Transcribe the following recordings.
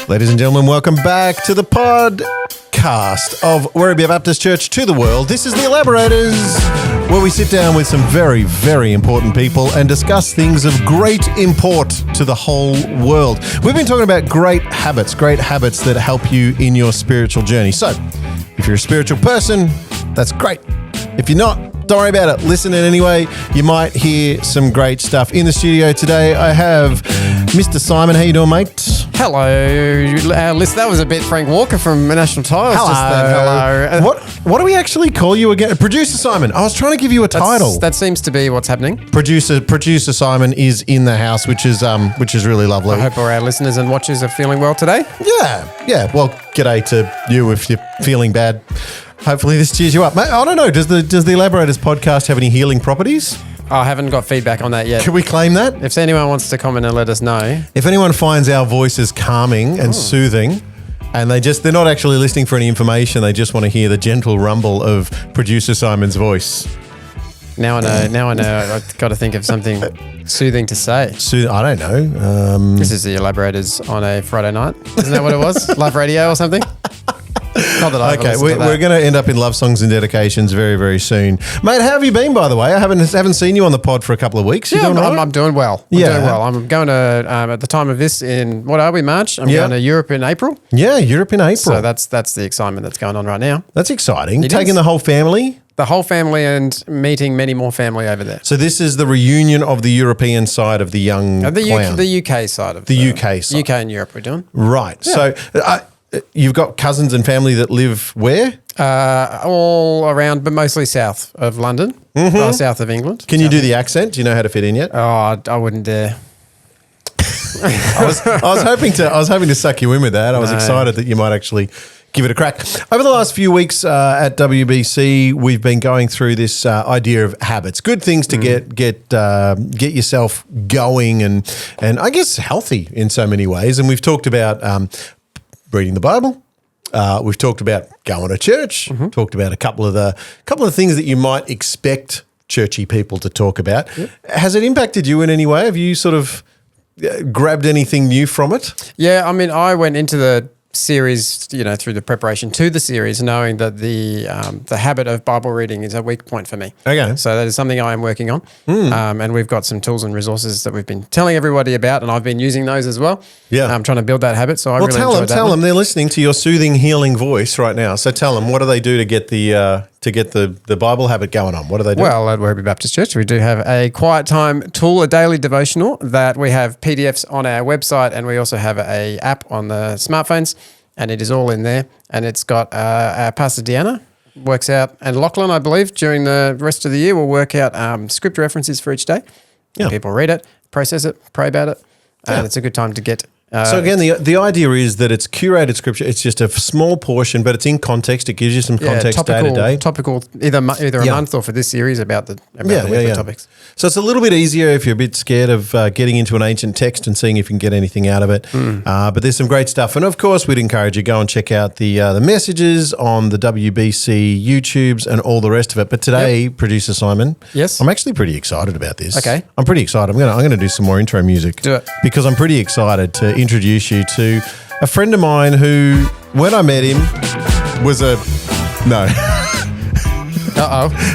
Ladies and gentlemen, welcome back to the podcast of Werribee Baptist Church to the world. This is the Elaborators, where we sit down with some very, very important people and discuss things of great import to the whole world. We've been talking about great habits that help you in your spiritual journey. So, if you're a spiritual person, that's great. If you're not, don't worry about it. Listen in anyway. You might hear some great stuff. In the studio today, I have Mr. Simon. How you doing, mate? Hello, listen, that was a bit Frank Walker from National Tiles. Hello. What do we actually call you again? Producer Simon. I was trying to give you a title. That seems to be what's happening. Producer Simon is in the house, which is really lovely. I hope all our listeners and watchers are feeling well today. Yeah. Well, g'day to you if you're feeling bad. Hopefully this cheers you up. Mate, I don't know. Does the Elaborators podcast have any healing proproperties? I haven't got feedback on that yet. Can we claim that? If anyone wants to comment and let us know. If anyone finds our voices calming and soothing, and they're not actually listening for any information, they just want to hear the gentle rumble of Producer Simon's voice. Now I know. I've got to think of something soothing to say. I don't know. This is the Elaborators on a Friday night. Isn't that what it was? Love radio or something? Not that I Okay, we're going to end up in love songs and dedications very, very soon. Mate, how have you been, by the way? I haven't seen you on the pod for a couple of weeks. I'm doing well. I'm doing well. I'm going to, at the time of this in, what are we, March? I'm going to Europe in April. Yeah, Europe in April. So that's the excitement that's going on right now. That's exciting. Taking the whole family? The whole family and meeting many more family over there. So this is the reunion of the European side of the young clown. The UK side of the UK side. UK and Europe we're doing. Right. Yeah. So you've got cousins and family that live where? All around, but mostly south of London, south of England. Can you do the accent? Do you know how to fit in yet? Oh, I wouldn't dare. I was hoping to suck you in with that. I was excited that you might actually give it a crack. Over the last few weeks at WBC, we've been going through this idea of habits, good things to get yourself going and I guess healthy in so many ways. And we've talked about reading the Bible. We've talked about going to church. Talked about a couple of things that you might expect churchy people to talk about. Yep. Has it impacted you in any way? Have you sort of grabbed anything new from it? Yeah, I mean, I went into the series, through the preparation to the series, knowing that the habit of Bible reading is a weak point for me. Okay. So that is something I am working on. And we've got some tools and resources that we've been telling everybody about, and I've been using those as well. Yeah. I'm trying to build that habit, so I really enjoyed that. Tell them they're listening to your soothing, healing voice right now. So tell them, what do they do to get the Bible habit going on? What do they do? Well, at Werribee Baptist Church, we do have a quiet time tool, a daily devotional that we have PDFs on our website, and we also have a app on the smartphones, and it is all in there. And it's got our Pastor Deanna works out, and Lachlan, I believe, during the rest of the year, will work out script references for each day. Yeah. People read it, process it, pray about it, and it's a good time to get. So again, the idea is that it's curated scripture. It's just a small portion, but it's in context. It gives you some context day to day. Topical, either a month or for this series about the weekly topics. So it's a little bit easier if you're a bit scared of getting into an ancient text and seeing if you can get anything out of it. But there's some great stuff. And of course, we'd encourage you go and check out the messages on the WBC YouTubes and all the rest of it. But today, Producer Simon, yes, I'm actually pretty excited about this. Okay, I'm pretty excited. I'm gonna do some more intro music. Do it, because I'm pretty excited to introduce you to a friend of mine who, when I met him, was no.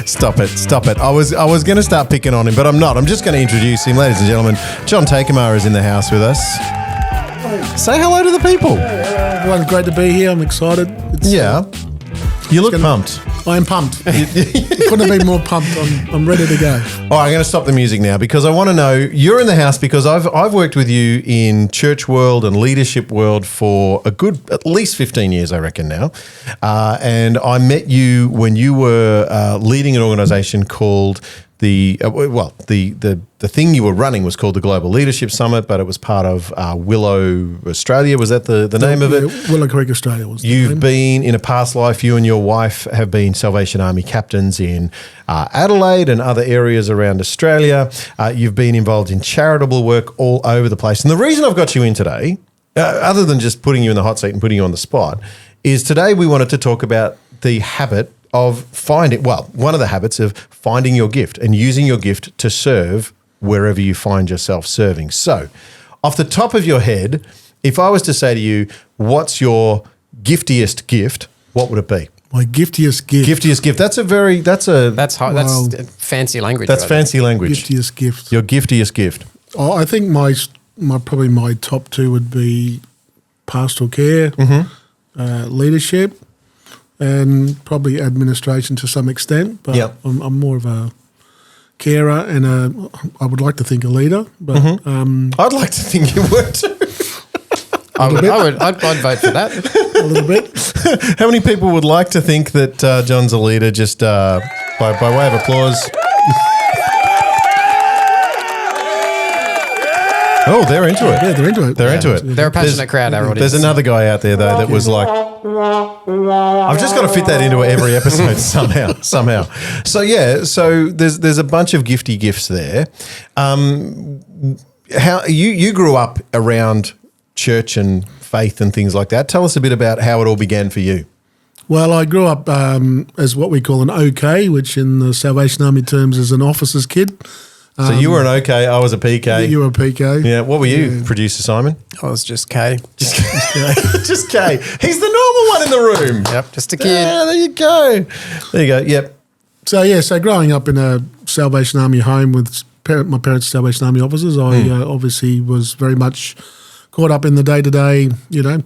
Stop it. I was going to start picking on him, but I'm not. I'm just going to introduce him. Ladies and gentlemen, John Taekema is in the house with us. Say hello to the people. Everyone, great to be here. I'm excited. You look pumped. I am pumped. Couldn't have been more pumped. I'm ready to go. All right, I'm going to stop the music now because I want to know, you're in the house because I've worked with you in church world and leadership world for a good at least 15 years, I reckon now. And I met you when you were leading an organisation called the thing you were running was called the Global Leadership Summit, but it was part of Willow Australia. Was that the name of it? Willow Creek Australia was the You've name. been, in a past life, you and your wife have been Salvation Army captains in Adelaide and other areas around Australia. You've been involved in charitable work all over the place. And the reason I've got you in today, other than just putting you in the hot seat and putting you on the spot, is today we wanted to talk about the habit of one of the habits of finding your gift and using your gift to serve wherever you find yourself serving. So, off the top of your head, If I was to say to you, what's your giftiest gift, what would it be? My giftiest gift. Giftiest gift. That's High, that's fancy language. That's right fancy language. Giftiest gift. Your giftiest gift. Oh, I think my probably my top two would be pastoral care, leadership, and probably administration to some extent. But Yep. I'm more of a carer and I would like to think a leader. But I'd like to think you would too. I'd vote for that. a little bit. How many people would like to think that John's a leader? Just by way of applause. Oh, they're into it. Yeah, they're into it. They're into it. They're a passionate crowd, our audience. There's another guy out there, though, that was like, I've just got to fit that into every episode somehow. So, yeah, there's a bunch of gifty gifts there. How you grew up around church and faith and things like that. Tell us a bit about how it all began for you. Well, I grew up as what we call an OK, which in the Salvation Army terms is an officer's kid. So you were an OK, I was a PK. You were a PK. Yeah, what were you, Producer Simon? I was just K. Just K. He's the normal one in the room. Yep, just a kid. Yeah, there you go. Yep. So growing up in a Salvation Army home with my parents, Salvation Army officers, I obviously was very much caught up in the day-to-day,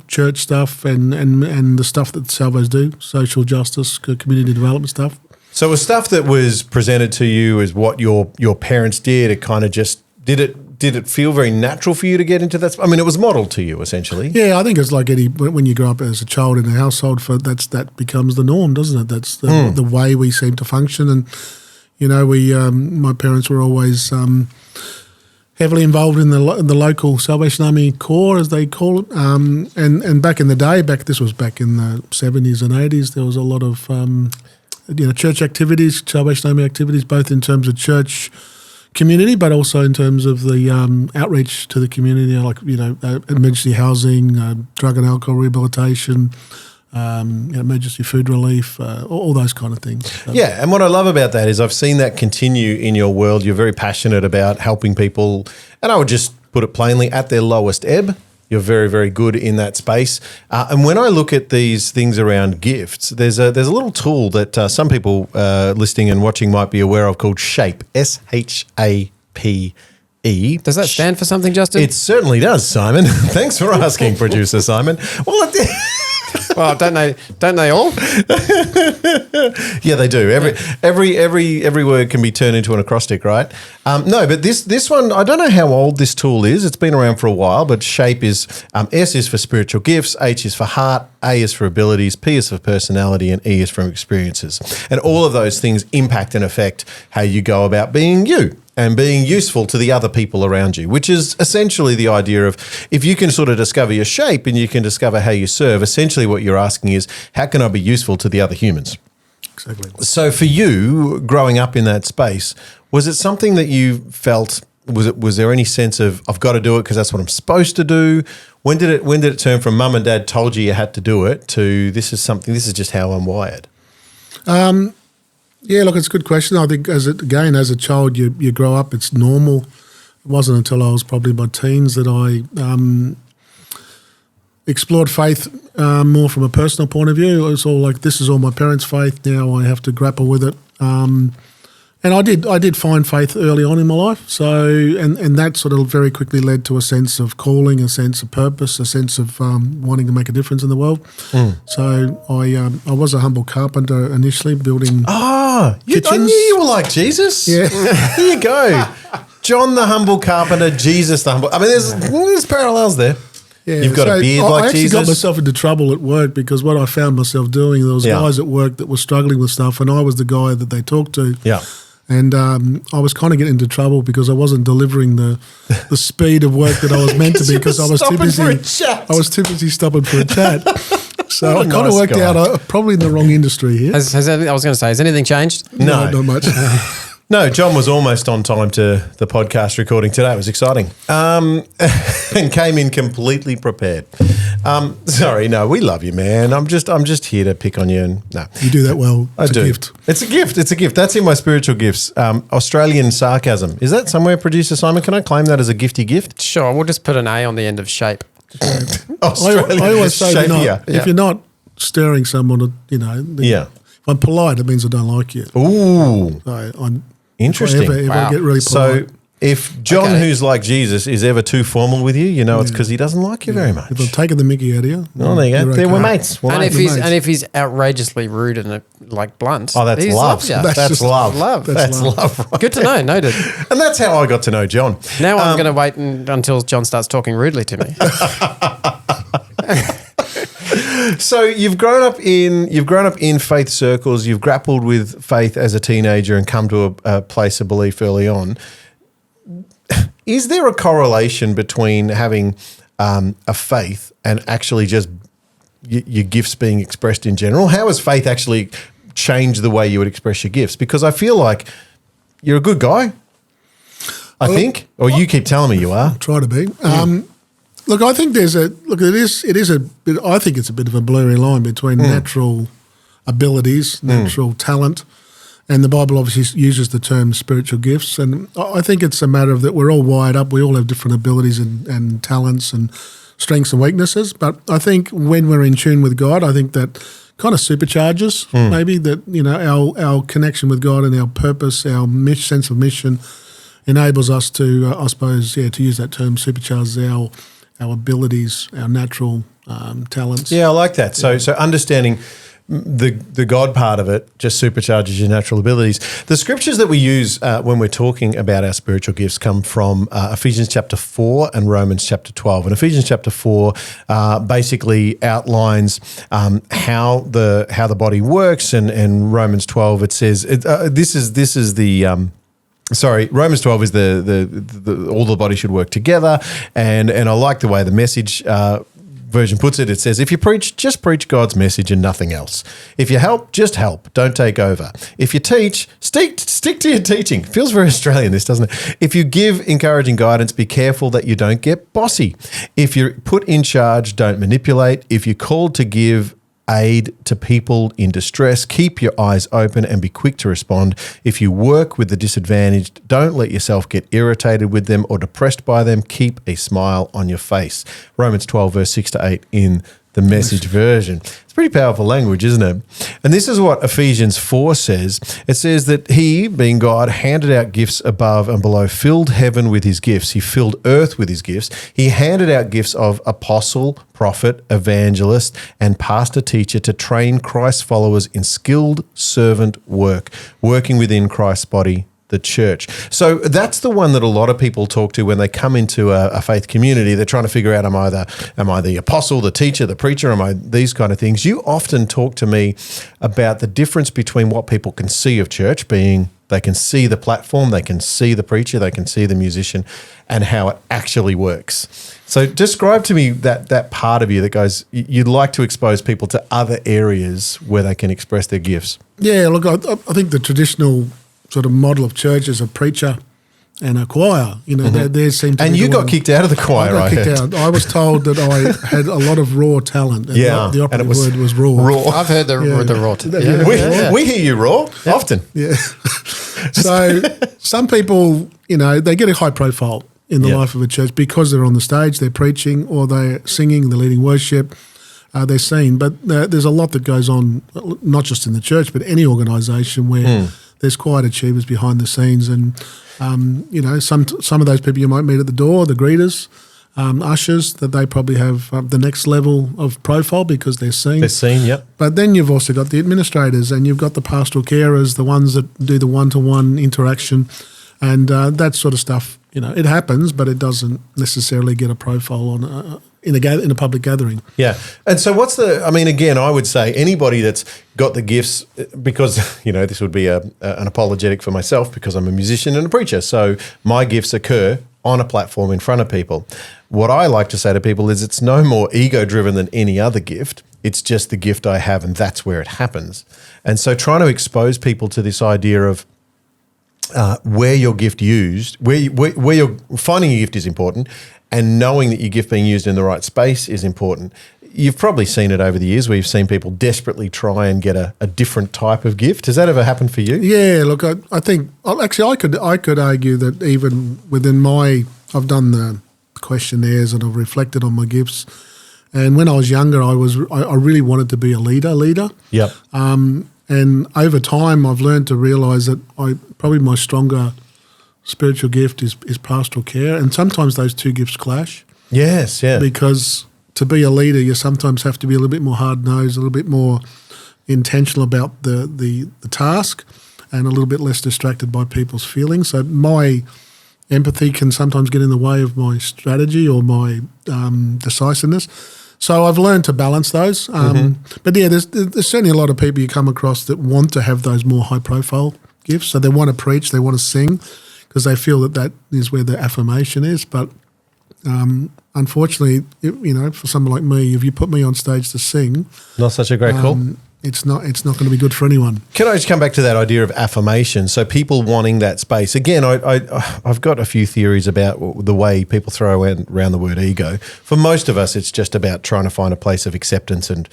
church stuff and the stuff that Salvos do, social justice, community development stuff. So it was stuff that was presented to you as what your parents did. It kind of just did it feel very natural for you to get into that? I mean, it was modeled to you essentially. Yeah, I think it's like when you grow up as a child in a household, that becomes the norm, doesn't it? That's the way we seem to function. And my parents were always heavily involved in the local Salvation Army Corps, as they call it. And back in the day, this was back in the 70s and 80s, there was a lot of church activities, Salvation Army activities, both in terms of church community, but also in terms of the outreach to the community, like emergency housing, drug and alcohol rehabilitation, emergency food relief, all those kind of things. So. Yeah, and what I love about that is I've seen that continue in your world. You're very passionate about helping people, and I would just put it plainly, at their lowest ebb. You're very, very good in that space. And when I look at these things around gifts, there's a little tool that some people listening and watching might be aware of called SHAPE, SHAPE. Does that stand for something, Justin? It certainly does, Simon. Thanks for asking, Producer Simon. Well, well, don't they all? Yeah, they do. Every word can be turned into an acrostic, right? No, but this one, I don't know how old this tool is. It's been around for a while, but SHAPE is, S is for spiritual gifts, H is for heart, A is for abilities, P is for personality, and E is for experiences. And all of those things impact and affect how you go about being you and being useful to the other people around you, which is essentially the idea of if you can sort of discover your shape and you can discover how you serve, essentially what you're asking is, how can I be useful to the other humans? Exactly. So for you, growing up in that space, was it something that you felt, was there any sense of, I've got to do it because that's what I'm supposed to do? When did it turn from mum and dad told you had to do it to this is just how I'm wired? Yeah, look, it's a good question. I think as a child, you grow up, it's normal. It wasn't until I was probably in my teens that I explored faith more from a personal point of view. It was all like, this is all my parents' faith. Now I have to grapple with it. And I did find faith early on in my life. So, and that sort of very quickly led to a sense of calling, a sense of purpose, a sense of wanting to make a difference in the world. So I was a humble carpenter initially, building kitchens. I knew you were like Jesus. Yeah. There you go. John the humble carpenter, Jesus the humble. I mean, there's parallels there. Yeah, You've got a beard like Jesus. I actually got myself into trouble at work because what I found myself doing, there was guys at work that were struggling with stuff, and I was the guy that they talked to. Yeah. And I was kind of getting into trouble because I wasn't delivering the speed of work that I was meant to be because I was too busy. I was too busy stopping for a chat. So I kind of worked out probably in the wrong industry here. I was going to say, has anything changed? No, not much. No, John was almost on time to the podcast recording today. It was exciting. And came in completely prepared. Sorry, no, we love you, man. I'm just here to pick on you. And no, you do that well. It's a gift. It's a gift. It's a gift. That's in my spiritual gifts. Australian sarcasm. Is that somewhere, Producer Simon? Can I claim that as a gifty gift? Sure, we'll just put an A on the end of SHAPE. Australian I always say shapier. if you're not stirring someone, Yeah. if I'm polite, it means I don't like you. Ooh, So I'm interesting. If I get really polite. So if John, Okay. who's like Jesus, is ever too formal with you, it's because he doesn't like you very much. if I'm taking the mickey out of you, Oh, there you go. you're There we're okay. mates. We're And mates. if he's outrageously rude and blunt, Oh, that's he love. loves you. That's just love. love. That's That's love. Right? Good to know. Noted. And that's how I got to know John. Now I'm going to wait until John starts talking rudely to me. So you've grown up in faith circles. You've grappled with faith as a teenager and come to a place of belief early on. Is there a correlation between having a faith and actually just your gifts being expressed in general? How has faith actually changed the way you would express your gifts? Because I feel like you're a good guy, I think, or you keep telling me you are. Try to be. Look, I think it is a bit. I think it's a bit of a blurry line between natural abilities, natural talent, and the Bible obviously uses the term spiritual gifts. And I think it's a matter of that we're all wired up. We all have different abilities and talents and strengths and weaknesses. But I think when we're in tune with God, I think that kind of supercharges maybe that our connection with God and our purpose, our sense of mission enables us to, I suppose, to use that term, supercharges our abilities, our natural talents. Yeah, I like that. So understanding the God part of it just supercharges your natural abilities. The scriptures that we use when we're talking about our spiritual gifts come from Ephesians chapter 4 and Romans chapter 12. And Ephesians chapter 4 basically outlines how the body works, and Romans 12 it says Romans 12 is the all the body should work together, and I like the way the Message version puts it. It says, if you preach, just preach God's message and nothing else. If you help, just help. Don't take over. If you teach, stick to your teaching. Feels very Australian, this, doesn't it? If you give encouraging guidance, be careful that you don't get bossy. If you're put in charge, don't manipulate. If you're called to give aid to people in distress, keep your eyes open and be quick to respond. If you work with the disadvantaged, don't let yourself get irritated with them or depressed by them. Keep a smile on your face. Romans 12, verse 6 to 8 in the Message version. It's pretty powerful language, isn't it? And this is what Ephesians 4 says. It says that he, being God, handed out gifts above and below, filled heaven with his gifts. He filled earth with his gifts. He handed out gifts of apostle, prophet, evangelist, and pastor teacher to train Christ's followers in skilled servant work, working within Christ's body, the church. So that's the one that a lot of people talk to when they come into a faith community. They're trying to figure out, am I the apostle, the teacher, the preacher, am I these kind of things? You often talk to me about the difference between what people can see of church, being they can see the platform, they can see the preacher, they can see the musician, and how it actually works. So describe to me that part of you that goes, you'd like to expose people to other areas where they can express their gifts. Yeah, look, I think the traditional sort of model of church is a preacher and a choir. There seemed to And be you the got one- kicked out of the choir, I got kicked out. I was told that I had a lot of raw talent. And Yeah, the and operative it was word was raw. raw. I've heard the raw. We hear you raw often. Yeah. So some people, they get a high profile in the life of a church because they're on the stage, they're preaching, or they're singing, they're leading worship, they're seen. But there's a lot that goes on, not just in the church, but any organisation where there's quiet achievers behind the scenes. And, some of those people you might meet at the door, the greeters, ushers, that they probably have the next level of profile because they're seen. They're seen, yep. But then you've also got the administrators and you've got the pastoral carers, the ones that do the one-to-one interaction and that sort of stuff. It happens, but it doesn't necessarily get a profile on in a public gathering. Yeah. And so again, I would say anybody that's got the gifts, because, this would be an apologetic for myself because I'm a musician and a preacher. So my gifts occur on a platform in front of people. What I like to say to people is it's no more ego-driven than any other gift. It's just the gift I have, and that's where it happens. And so trying to expose people to this idea of where your gift used, where you're finding your gift is important, and knowing that your gift being used in the right space is important. You've probably seen it over the years where you've seen people desperately try and get a different type of gift. Has that ever happened for you? Yeah, look, I think actually I could argue that even within I've done the questionnaires and I've reflected on my gifts. And when I was younger, I really wanted to be a leader. Yep. And over time, I've learned to realise that probably my stronger spiritual gift is pastoral care, and sometimes those two gifts clash. Yes, yeah. Because to be a leader, you sometimes have to be a little bit more hard-nosed, a little bit more intentional about the task, and a little bit less distracted by people's feelings. So my empathy can sometimes get in the way of my strategy or my decisiveness. So I've learned to balance those. But yeah, there's certainly a lot of people you come across that want to have those more high-profile gifts. So they want to preach, they want to sing, because they feel that is where the affirmation is. But unfortunately, for someone like me, if you put me on stage to sing, not such a great call. It's not going to be good for anyone. Can I just come back to that idea of affirmation? So people wanting that space. Again, I've got a few theories about the way people throw around the word ego. For most of us, it's just about trying to find a place of acceptance and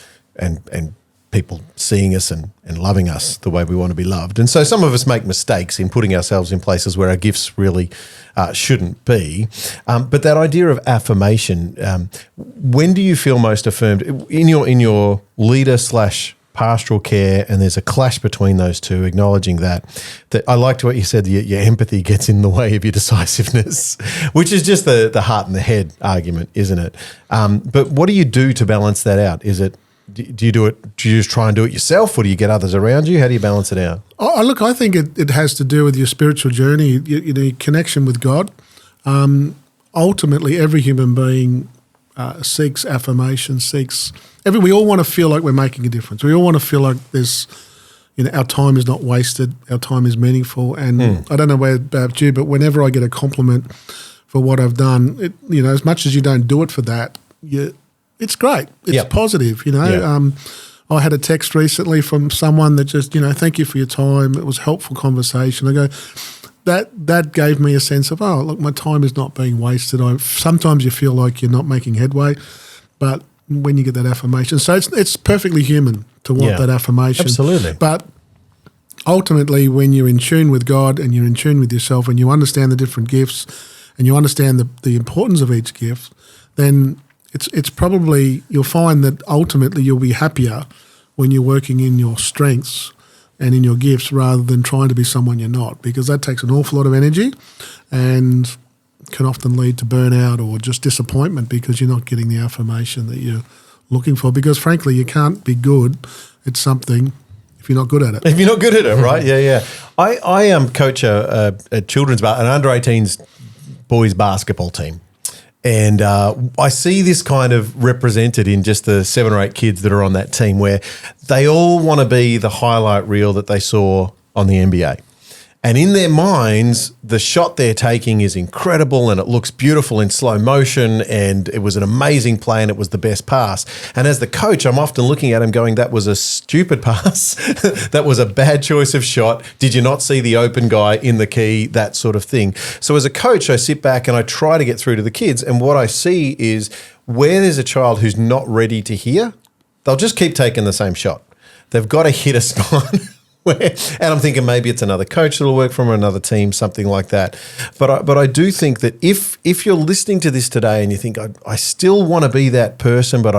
people seeing us and loving us the way we want to be loved. And so some of us make mistakes in putting ourselves in places where our gifts really shouldn't be. But that idea of affirmation, when do you feel most affirmed in your leader / pastoral care, and there's a clash between those two, acknowledging that I liked what you said, your empathy gets in the way of your decisiveness, which is just the heart and the head argument, isn't it? But what do you do to balance that out? Is it, do you do it, do you just try and do it yourself, or do you get others around you? How do you balance it out? Look, I think it has to do with your spiritual journey, your connection with God. Ultimately, every human being seeks affirmation, we all want to feel like we're making a difference. We all want to feel like there's, our time is not wasted, our time is meaningful. And I don't know about you, but whenever I get a compliment for what I've done, as much as you don't do it for that, it's great. It's positive, I had a text recently from someone that just, thank you for your time. It was a helpful conversation. I go, that gave me a sense of, oh, look, my time is not being wasted. Sometimes you feel like you're not making headway, but when you get that affirmation. So it's perfectly human to want that affirmation. Absolutely. But ultimately, when you're in tune with God and you're in tune with yourself and you understand the different gifts and you understand the importance of each gift, then it's probably, you'll find that ultimately you'll be happier when you're working in your strengths and in your gifts rather than trying to be someone you're not, because that takes an awful lot of energy and can often lead to burnout or just disappointment because you're not getting the affirmation that you're looking for. Because frankly, you can't be good at something if you're not good at it. If you're not good at it, right? Yeah. I coach a children's an under-18s boys basketball team. And I see this kind of represented in just the 7 or 8 kids that are on that team, where they all want to be the highlight reel that they saw on the NBA. And in their minds, the shot they're taking is incredible and it looks beautiful in slow motion and it was an amazing play and it was the best pass. And as the coach, I'm often looking at him going, that was a stupid pass. That was a bad choice of shot. Did you not see the open guy in the key? That sort of thing. So as a coach, I sit back and I try to get through to the kids. And what I see is where there's a child who's not ready to hear, they'll just keep taking the same shot. They've got to hit a spot. And I'm thinking maybe it's another coach that'll work from another team, something like that. But I do think that if you're listening to this today and you think I still want to be that person, but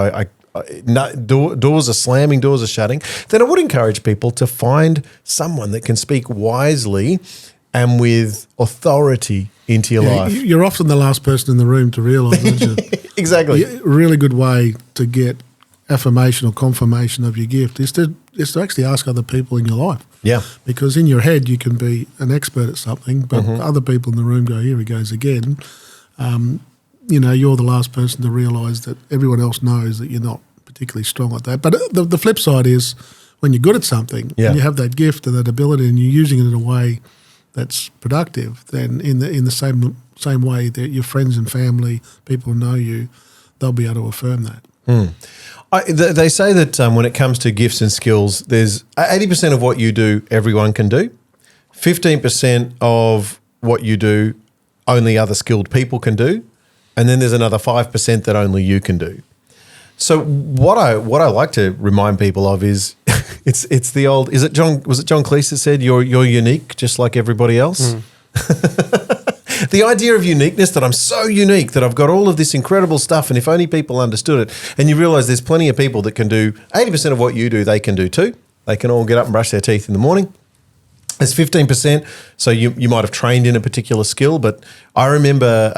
doors are slamming, doors are shutting, then I would encourage people to find someone that can speak wisely and with authority into your life. You're often the last person in the room to realise, aren't you? Exactly. A really good way to get affirmation or confirmation of your gift is to actually ask other people in your life. Yeah. Because in your head you can be an expert at something, but other people in the room go, here he goes again. You're the last person to realise that everyone else knows that you're not particularly strong at that. But the flip side is when you're good at something and you have that gift and that ability and you're using it in a way that's productive, then in the same way that your friends and family, people who know you, they'll be able to affirm that. They say that when it comes to gifts and skills, there's 80% of what you do, everyone can do. 15% of what you do, only other skilled people can do. And then there's another 5% that only you can do. So what I like to remind people of is it's the old, was it John Cleese that said you're unique just like everybody else? The idea of uniqueness, that I'm so unique, that I've got all of this incredible stuff, and if only people understood it. And you realise there's plenty of people that can do 80% of what you do, they can do too. They can all get up and brush their teeth in the morning. There's 15%, so you might have trained in a particular skill, but I remember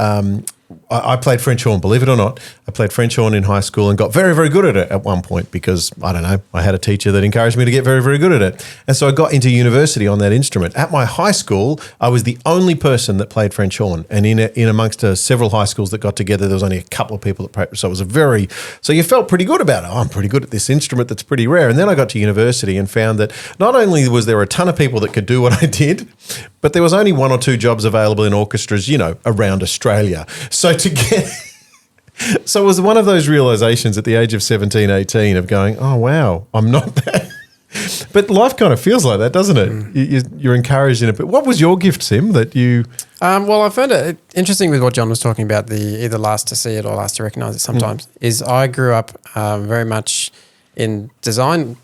I played French horn, believe it or not. I played French horn in high school and got very, very good at it at one point because, I don't know, I had a teacher that encouraged me to get very, very good at it. And so I got into university on that instrument. At my high school, I was the only person that played French horn. And in amongst several high schools that got together, there was only a couple of people that practiced. So it was so you felt pretty good about it. Oh, I'm pretty good at this instrument that's pretty rare. And then I got to university and found that not only was there a ton of people that could do what I did, but there was only 1 or 2 jobs available in orchestras, around Australia. So it was one of those realizations at the age of 17, 18 of going, oh, wow, I'm not that. But life kind of feels like that, doesn't it? You're encouraged in it. But what was your gift, Sim, that you... Well, I found it interesting with what John was talking about, the either last to see it or last to recognise it sometimes, is I grew up very much in design,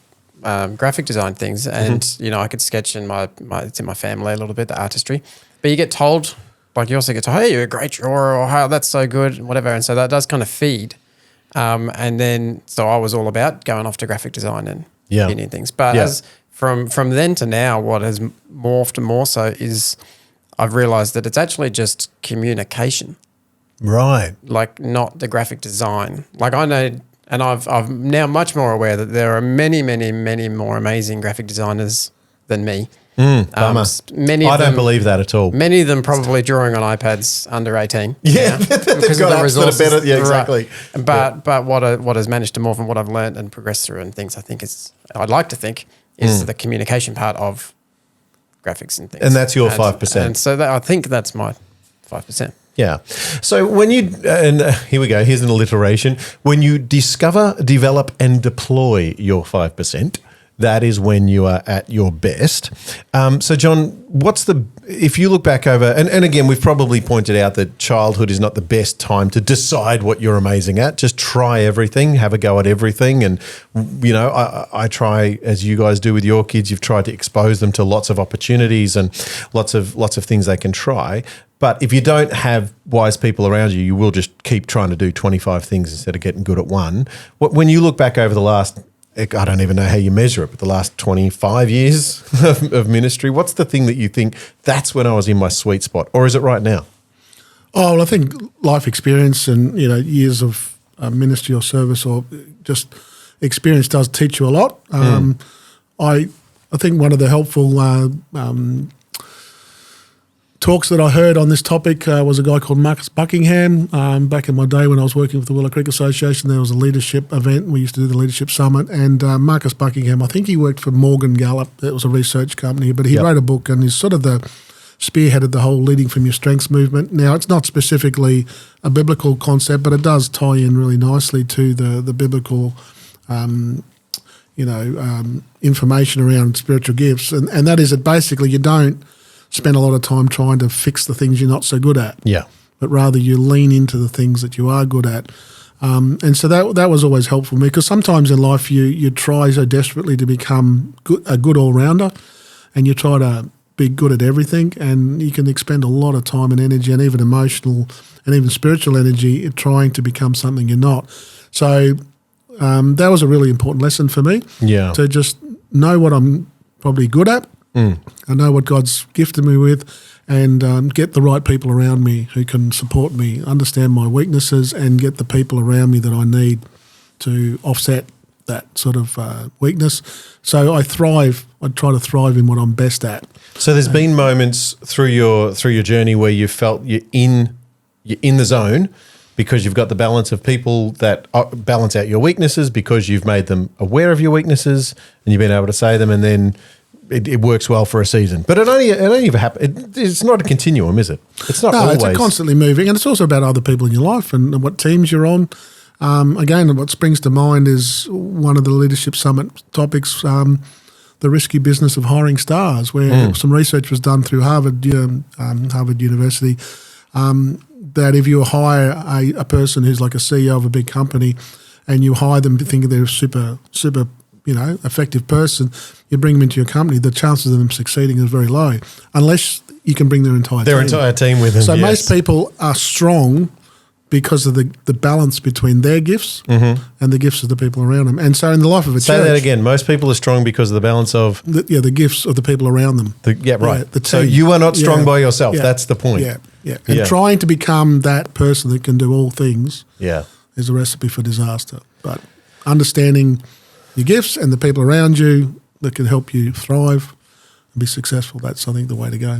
graphic design things. And, I could sketch in it's in my family a little bit, the artistry. But you get told... Like you also get told, hey, you're a great drawer, or hey, that's so good, whatever. And so that does kind of feed. And then, so I was all about going off to graphic design and getting things. But as from then to now, what has morphed more so is I've realized that it's actually just communication. Right. Like not the graphic design. Like I know, and I'm now much more aware that there are many, many, many more amazing graphic designers than me. Many of them, don't believe that at all. Many of them probably drawing on iPads under 18. Yeah, because of the resources. That are better. Yeah, exactly. Right. But what has managed to morph and what I've learned and progressed through and things, I think I'd like to think is the communication part of graphics and things. And that's your 5%. And so I think that's my 5%. Yeah. So when here we go, here's an alliteration. When you discover, develop and deploy your 5%, that is when you are at your best. So, John, if you look back over, and again, we've probably pointed out that childhood is not the best time to decide what you're amazing at. Just try everything, have a go at everything. And, I try, as you guys do with your kids, you've tried to expose them to lots of opportunities and lots of things they can try. But if you don't have wise people around you, you will just keep trying to do 25 things instead of getting good at one. When you look back over the last, I don't even know how you measure it, but the last 25 years of ministry, what's the thing that you think that's when I was in my sweet spot? Or is it right now? Oh, well, I think life experience and, years of ministry or service or just experience does teach you a lot. I think one of the helpful talks that I heard on this topic was a guy called Marcus Buckingham. Back in my day when I was working with the Willow Creek Association, there was a leadership event. We used to do the Leadership Summit. And Marcus Buckingham, I think he worked for Morgan Gallup. It was a research company. But he wrote a book and he's sort of spearheaded the whole Leading from Your Strengths movement. Now, it's not specifically a biblical concept, but it does tie in really nicely to the biblical information around spiritual gifts. And that is that basically you don't spend a lot of time trying to fix the things you're not so good at. Yeah. But rather you lean into the things that you are good at. And so that was always helpful for me because sometimes in life you try so desperately to become a good all-rounder and you try to be good at everything and you can expend a lot of time and energy and even emotional and even spiritual energy trying to become something you're not. So that was a really important lesson for me. Yeah. To just know what I'm probably good at. I know what God's gifted me with and get the right people around me who can support me, understand my weaknesses and get the people around me that I need to offset that sort of weakness. So I try to thrive in what I'm best at. So there's been moments through your journey where you felt you're in the zone because you've got the balance of people that balance out your weaknesses because you've made them aware of your weaknesses and you've been able to say them and then it works well for a season. But it only ever happens. It's not a continuum, is it? It's not always. It's constantly moving and it's also about other people in your life and what teams you're on. Again, what springs to mind is one of the Leadership Summit topics, the risky business of hiring stars, where some research was done through Harvard University, that if you hire a person who's like a CEO of a big company and you hire them thinking they're a super effective person, you bring them into your company, the chances of them succeeding is very low. Unless you can bring their entire team with them. So yes. most people are strong because of the balance between their gifts and the gifts of the people around them. And so in the life of a church... Say that again. Most people are strong because of the balance of... the gifts of the people around them. Right. Yeah, the team. So you are not strong by yourself. Yeah. That's the point. Yeah. And trying to become that person that can do all things is a recipe for disaster. But understanding your gifts and the people around you that can help you thrive and be successful, that's, I think, the way to go.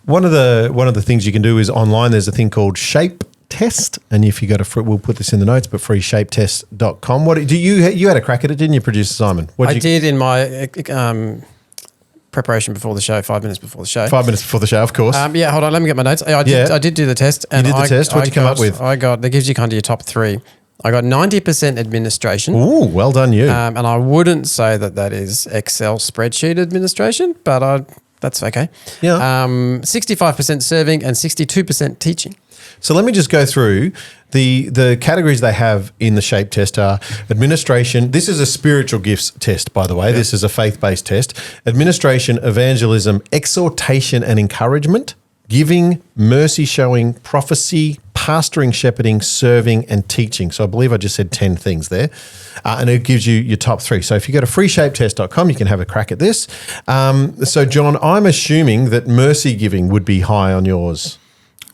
One of the things you can do is online, there's a thing called Shape Test, and if you go to we'll put this in the notes, but freeshapetest.com. What do you had a crack at it, didn't you, producer Simon? I did in my preparation before the show, 5 minutes before the show. 5 minutes before the show, of course. Hold on, let me get my notes. I did do the test. And you did the test? What'd you come up with? That gives you kind of your top three. I got 90% administration. Ooh, well done you. And I wouldn't say that is Excel spreadsheet administration, but that's okay. Yeah. 65% serving and 62% teaching. So let me just go through the categories they have in the Shape test are administration. This is a spiritual gifts test, by the way. Yeah. This is a faith-based test. Administration, evangelism, exhortation and encouragement, giving, mercy showing, prophecy, pastoring, shepherding, serving and teaching. So I believe I just said 10 things there. And it gives you your top three. So if you go to freeshapetest.com, you can have a crack at this. So John, I'm assuming that mercy giving would be high on yours.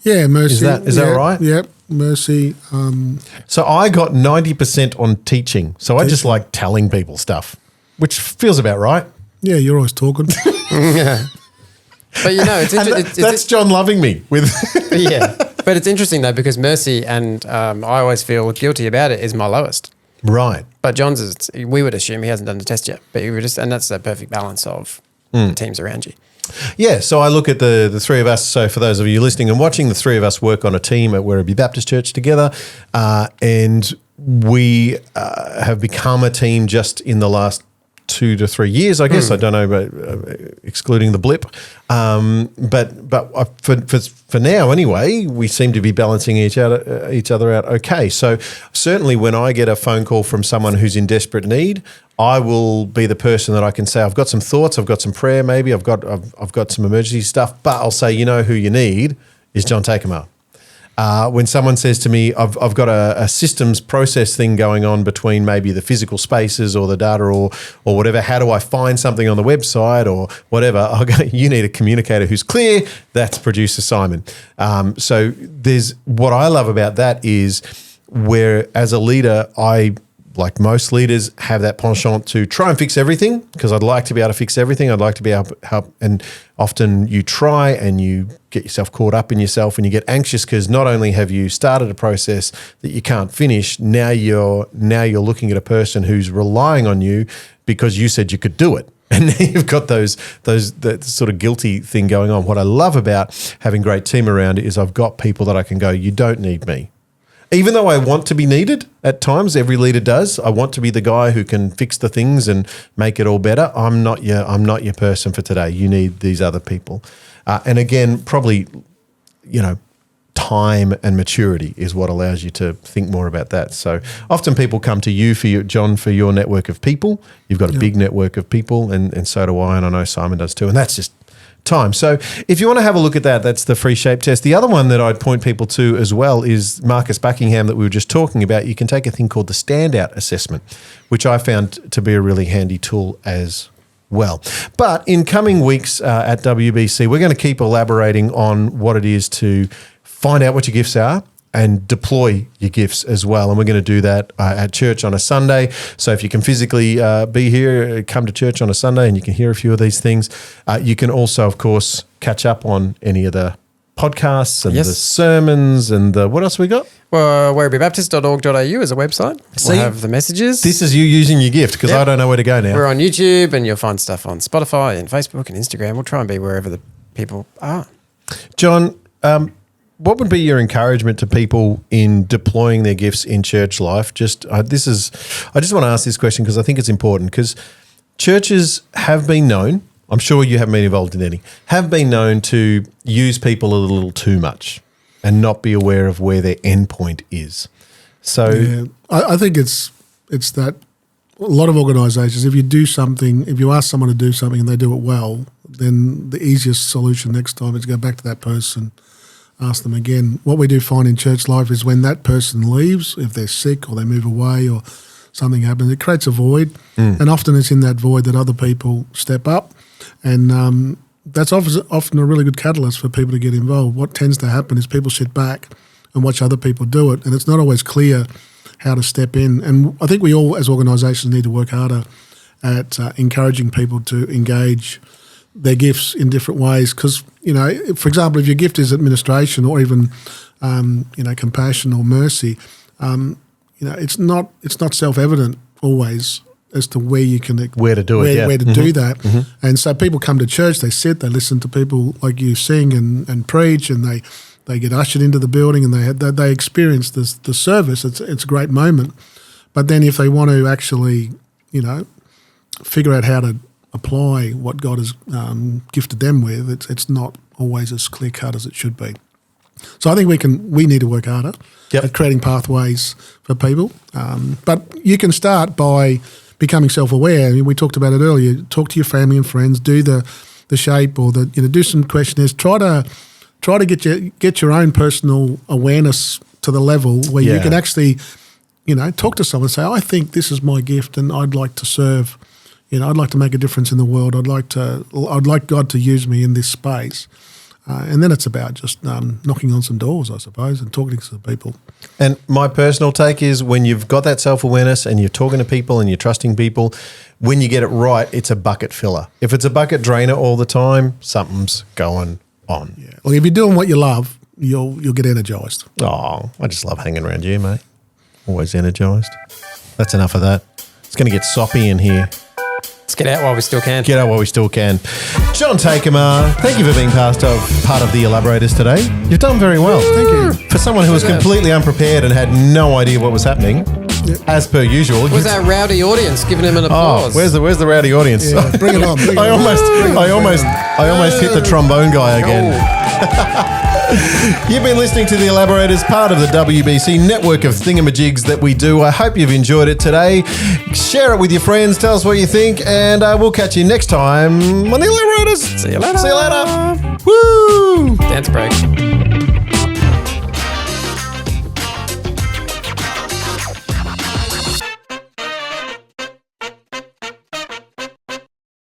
Yeah, mercy. Is that right? Yep, mercy. So I got 90% on teaching. So I just like telling people stuff, which feels about right. Yeah, you're always talking. Yeah. But that's John loving me with. Yeah. But it's interesting though, because mercy, and I always feel guilty about it, is my lowest. Right. But John's is, we would assume he hasn't done the test yet, but and that's the perfect balance of the teams around you. Yeah, so I look at the three of us. So for those of you listening and watching, the three of us work on a team at Werribee Baptist Church together, and we have become a team just in the last 2 to 3 years, I guess. I don't know, but excluding the blip. But for now anyway, we seem to be balancing each other out okay. So certainly when I get a phone call from someone who's in desperate need, I will be the person that I can say, I've got some thoughts, I've got some prayer, maybe I've got some emergency stuff, but I'll say, who you need is John Taekema. When someone says to me, I've got a systems process thing going on between maybe the physical spaces or the data or whatever, how do I find something on the website or whatever? I'll go, you need a communicator who's clear. That's producer Simon. So there's what I love about that is where as a leader, I, like most leaders, have that penchant to try and fix everything because I'd like to be able to fix everything. I'd like to be able to help. And often you try and you get yourself caught up in yourself and you get anxious because not only have you started a process that you can't finish, now you're looking at a person who's relying on you because you said you could do it. And now you've got that sort of guilty thing going on. What I love about having a great team around is I've got people that I can go, you don't need me. Even though I want to be needed at times, every leader does. I want to be the guy who can fix the things and make it all better. I'm not your person for today. You need these other people. And again, probably, time and maturity is what allows you to think more about that. So often people come to you, John, for your network of people. You've got a big network of people, and so do I, and I know Simon does too. And that's just time. So if you want to have a look at that, that's the free Shape test. The other one that I'd point people to as well is Marcus Buckingham that we were just talking about. You can take a thing called the Standout Assessment, which I found to be a really handy tool as well. But in coming weeks at WBC, we're going to keep elaborating on what it is to find out what your gifts are and deploy your gifts as well. And we're going to do that at church on a Sunday. So if you can physically be here, come to church on a Sunday and you can hear a few of these things. You can also, of course, catch up on any of the podcasts and the sermons and what else we got? Well, werribeebaptist.org.au is a website. We'll have the messages. This is you using your gift because I don't know where to go now. We're on YouTube and you'll find stuff on Spotify and Facebook and Instagram. We'll try and be wherever the people are. John, what would be your encouragement to people in deploying their gifts in church life? I just want to ask this question because I think it's important because churches have been known, I'm sure you haven't been involved in any, have been known to use people a little too much and not be aware of where their end point is. So I think it's that a lot of organisations, if you ask someone to do something and they do it well, then the easiest solution next time is to go back to that person, ask them again. What we do find in church life is when that person leaves, if they're sick or they move away or something happens, it creates a void. And often it's in that void that other people step up. And that's often a really good catalyst for people to get involved. What tends to happen is people sit back and watch other people do it, and it's not always clear how to step in. And I think we all, as organisations, need to work harder at encouraging people to engage their gifts in different ways. Because, for example, if your gift is administration or even, compassion or mercy, it's not self-evident always as to where you can where to do it, where to do that. And so people come to church, they sit, they listen to people like you sing and preach, and they get ushered into the building, and they experience the service. It's a great moment. But then if they want to actually, figure out how to apply what God has gifted them with, it's not always as clear cut as it should be. So I think we need to work harder at creating pathways for people. But you can start by becoming self-aware. I mean, we talked about it earlier. Talk to your family and friends. Do the shape or do some questionnaires. Try to get your own personal awareness to the level where you can actually, talk to someone and say, I think this is my gift and I'd like to serve. I'd like to make a difference in the world. I'd like God to use me in this space. And then it's about just knocking on some doors, I suppose, and talking to some people. And my personal take is when you've got that self-awareness and you're talking to people and you're trusting people, when you get it right, it's a bucket filler. If it's a bucket drainer all the time, something's going on. Yeah. Well, if you're doing what you love, you'll get energised. Oh, I just love hanging around you, mate. Always energised. That's enough of that. It's going to get soppy in here. Let's get out while we still can. Get out while we still can. John Taekema, thank you for being part of the Elaborators today. You've done very well. Thank you. For someone who was completely unprepared and had no idea what was happening, as per usual. Was our rowdy audience giving him an applause? Where's the rowdy audience? Yeah, bring it on. I almost hit the trombone guy again. You've been listening to The Elaborators, part of the WBC network of thingamajigs that we do. I hope you've enjoyed it today. Share it with your friends. Tell us what you think. And we'll catch you next time on The Elaborators. See you later. See you later. Woo! Dance break.